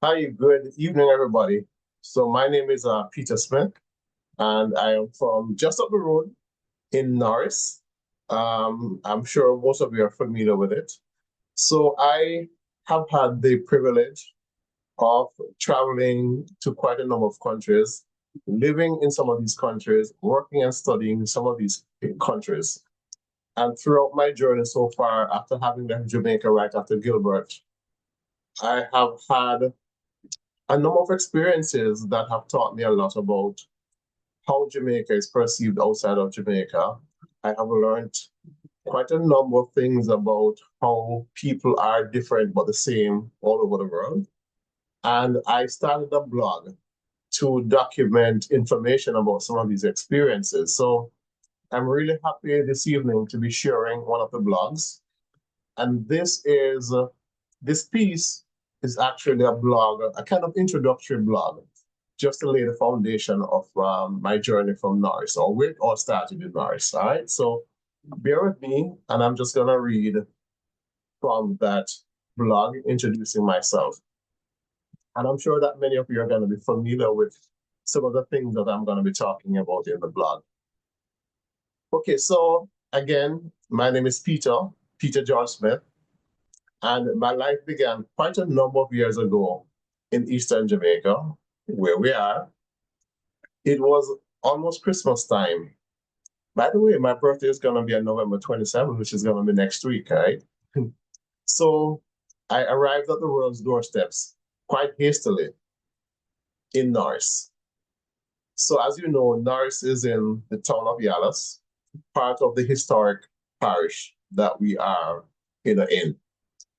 Hi, good evening, everybody. So my name is Peter Smith, and I am from just up the road in Norris. I'm sure most of you are familiar with it. So I have had the privilege of traveling to quite a number of countries, living in some of these countries, working and studying in some of these countries. And throughout my journey so far, after having left Jamaica right after Gilbert, I have had a number of experiences that have taught me a lot about how Jamaica is perceived outside of Jamaica. I have learned quite a number of things about how people are different but the same all over the world. And I started a blog to document information about some of these experiences. So I'm really happy this evening to be sharing one of the blogs. And this piece is actually a blog, a kind of introductory blog, just to lay the foundation of my journey from Norris, or where it all started in Norris. All right, so bear with me, and I'm just gonna read from that blog introducing myself. And I'm sure that many of you are going to be familiar with some of the things that I'm going to be talking about in the blog. Okay, so again, my name is Peter George Smith. And my life began quite a number of years ago in Eastern Jamaica, where we are. It was almost Christmas time. By the way, my birthday is going to be on November 27th, which is going to be next week, right? So I arrived at the world's doorsteps quite hastily in Norris. So as you know, Norris is in the town of Yalas, part of the historic parish that we are in.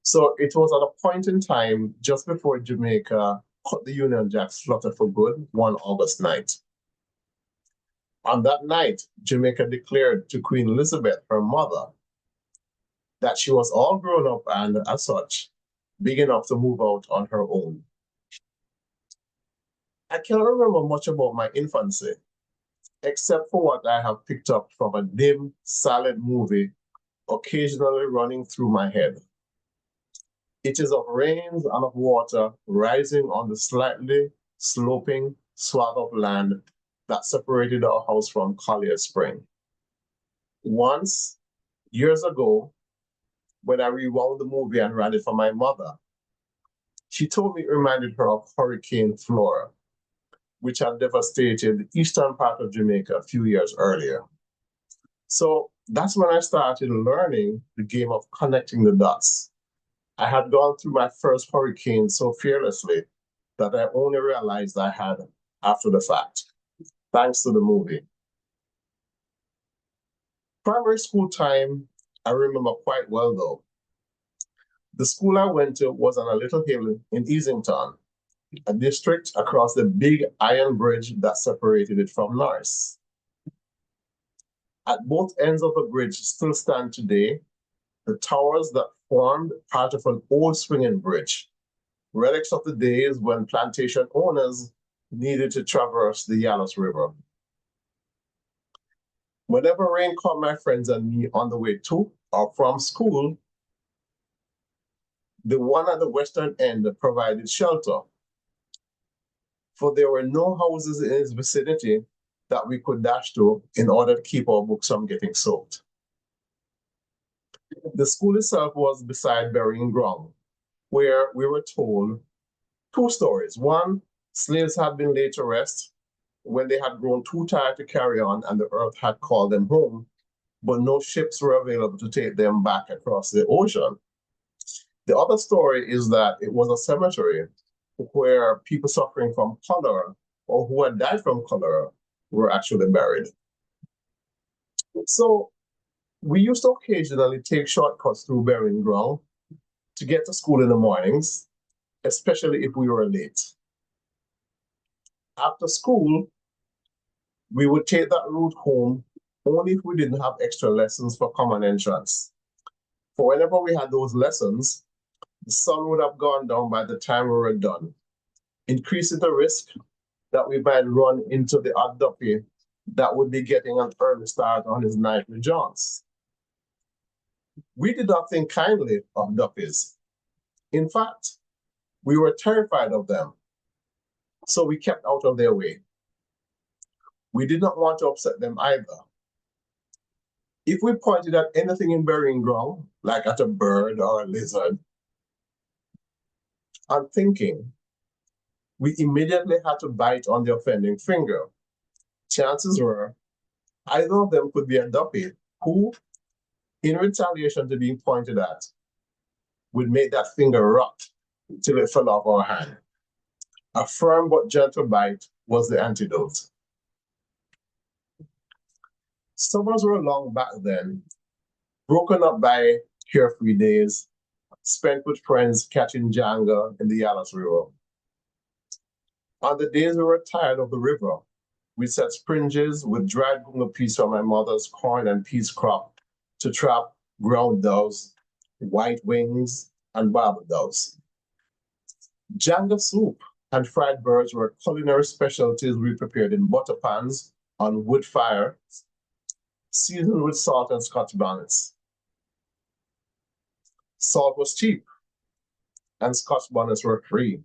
So it was at a point in time just before Jamaica cut the Union Jacks flutter for good one August night. On that night, Jamaica declared to Queen Elizabeth, her mother, that she was all grown up and, as such, big enough to move out on her own. I cannot remember much about my infancy, except for what I have picked up from a dim, silent movie occasionally running through my head. It is of rains and of water rising on the slightly sloping swath of land that separated our house from Collier Spring. Once, years ago, when I rewound the movie and ran it for my mother, she told me it reminded her of Hurricane Flora, which had devastated the eastern part of Jamaica a few years earlier. So that's when I started learning the game of connecting the dots. I had gone through my first hurricane so fearlessly that I only realized I had after the fact, thanks to the movie. Primary school time, I remember quite well though. The school I went to was on a little hill in Easington, a district across the big iron bridge that separated it from Norris. At both ends of the bridge still stand today the towers that formed part of an old swinging bridge, relics of the days when plantation owners needed to traverse the Yalos River. Whenever rain caught my friends and me on the way to or from school, the one at the western end provided shelter, for there were no houses in its vicinity that we could dash to in order to keep our books from getting soaked. The school itself was beside burying ground, where we were told two stories. One, slaves had been laid to rest when they had grown too tired to carry on and the earth had called them home, but no ships were available to take them back across the ocean. The other story is that it was a cemetery where people suffering from cholera or who had died from cholera were actually buried. So we used to occasionally take shortcuts through burying ground to get to school in the mornings, especially if we were late. After school, we would take that route home only if we didn't have extra lessons for common entrance. For whenever we had those lessons, the sun would have gone down by the time we were done, increasing the risk that we might run into the odd duppy that would be getting an early start on his nightly jaunts. We did not think kindly of duppies. In fact, We were terrified of them, so we kept out of their way. We did not want to upset them either. If we pointed at anything in burying ground, like at a bird or a lizard, unthinking, we immediately had to bite on the offending finger. Chances were either of them could be a duppy who, in retaliation to being pointed at, would make that finger rot till it fell off our hand. A firm but gentle bite was the antidote. Summers were long back then, broken up by carefree days, spent with friends catching janga in the Yalas River. On the days we were tired of the river, we set springes with dried gunga peas from my mother's corn and peas crop to trap ground doves, white wings, and barber doves. Janga soup and fried birds were culinary specialties we prepared in butter pans on wood fire, seasoned with salt and Scotch bonnets. Salt was cheap, and Scotch bonnets were free.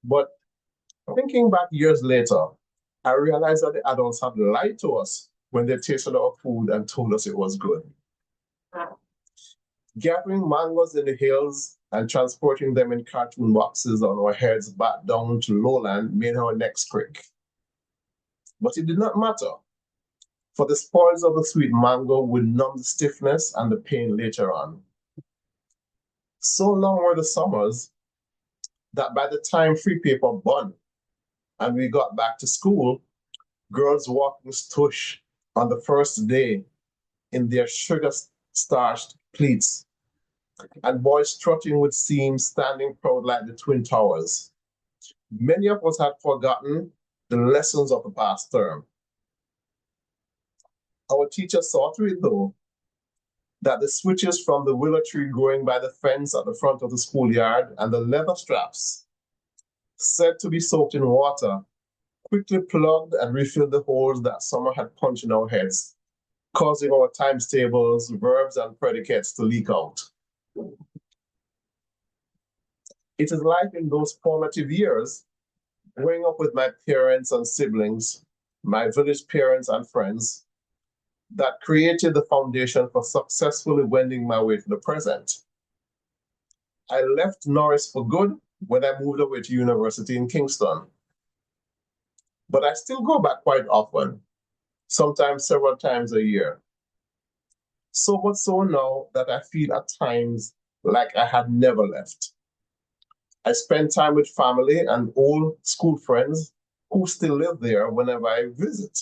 But thinking back years later, I realized that the adults had lied to us when they tasted our food and told us it was good. Gathering mangoes in the hills and transporting them in cartoon boxes on our heads back down to lowland made our necks crick. But it did not matter, for the spoils of the sweet mango would numb the stiffness and the pain later on. So long were the summers that by the time free paper bun and we got back to school, girls walking stush on the first day in their sugar-starched pleats, and boys strutting with seams standing proud like the Twin Towers. Many of us had forgotten the lessons of the past term. Our teacher saw to it, though, that the switches from the willow tree growing by the fence at the front of the schoolyard and the leather straps, said to be soaked in water, quickly plugged and refilled the holes that summer had punched in our heads, causing our times tables, verbs, and predicates to leak out. It is life in those formative years, growing up with my parents and siblings, my village parents and friends, that created the foundation for successfully wending my way to the present. I left Norris for good when I moved away to university in Kingston. But I still go back quite often, sometimes several times a year. So much so now that I feel at times like I had never left. I spend time with family and old school friends who still live there whenever I visit.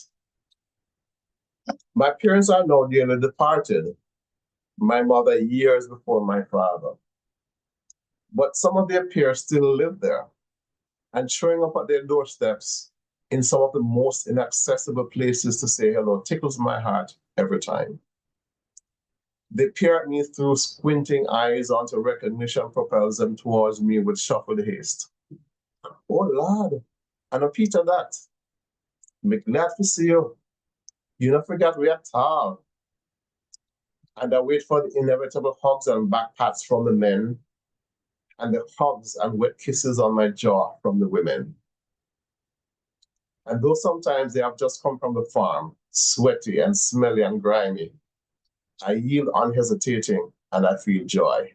My parents are now dearly departed, my mother years before my father. But some of their peers still live there, and showing up at their doorsteps in some of the most inaccessible places to say hello tickles my heart every time. They peer at me through squinting eyes until recognition propels them towards me with shuffled haste. Oh, Lord, I know Peter that. Me glad to see you. You don't forget we are tall. And I wait for the inevitable hugs and back pats from the men, and the hugs and wet kisses on my jaw from the women. And though sometimes they have just come from the farm, sweaty and smelly and grimy, I yield unhesitating and I feel joy.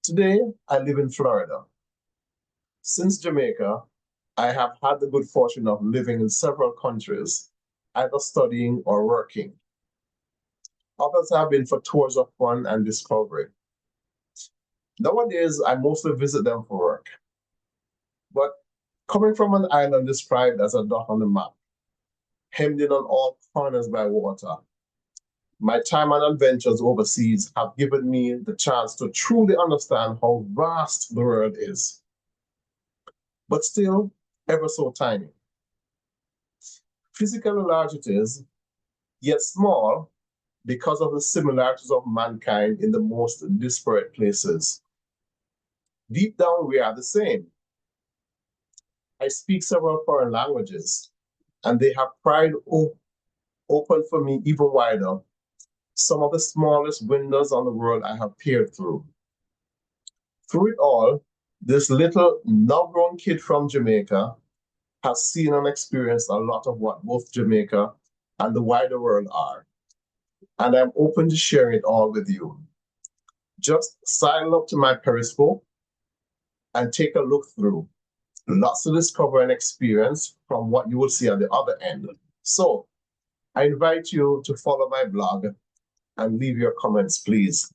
Today, I live in Florida. Since Jamaica, I have had the good fortune of living in several countries, either studying or working. Others have been for tours of fun and discovery. Nowadays, I mostly visit them for work. But coming from an island described as a dot on the map, hemmed in on all corners by water, my time and adventures overseas have given me the chance to truly understand how vast the world is, but still ever so tiny. Physically large it is, yet small because of the similarities of mankind in the most disparate places. Deep down, we are the same. I speak several foreign languages, and they have pried open for me even wider some of the smallest windows on the world I have peered through. Through it all, This little now-grown kid from Jamaica has seen and experienced a lot of what both Jamaica and the wider world are. And I'm open to sharing it all with you. Just sign up to my Periscope and take a look through. Lots to discover and experience from what you will see on the other end. So I invite you to follow my blog and leave your comments, please.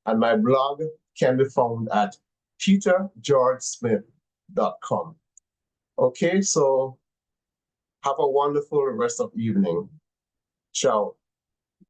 And my blog can be found at petergeorgesmith.com. Okay, so have a wonderful rest of evening. Ciao.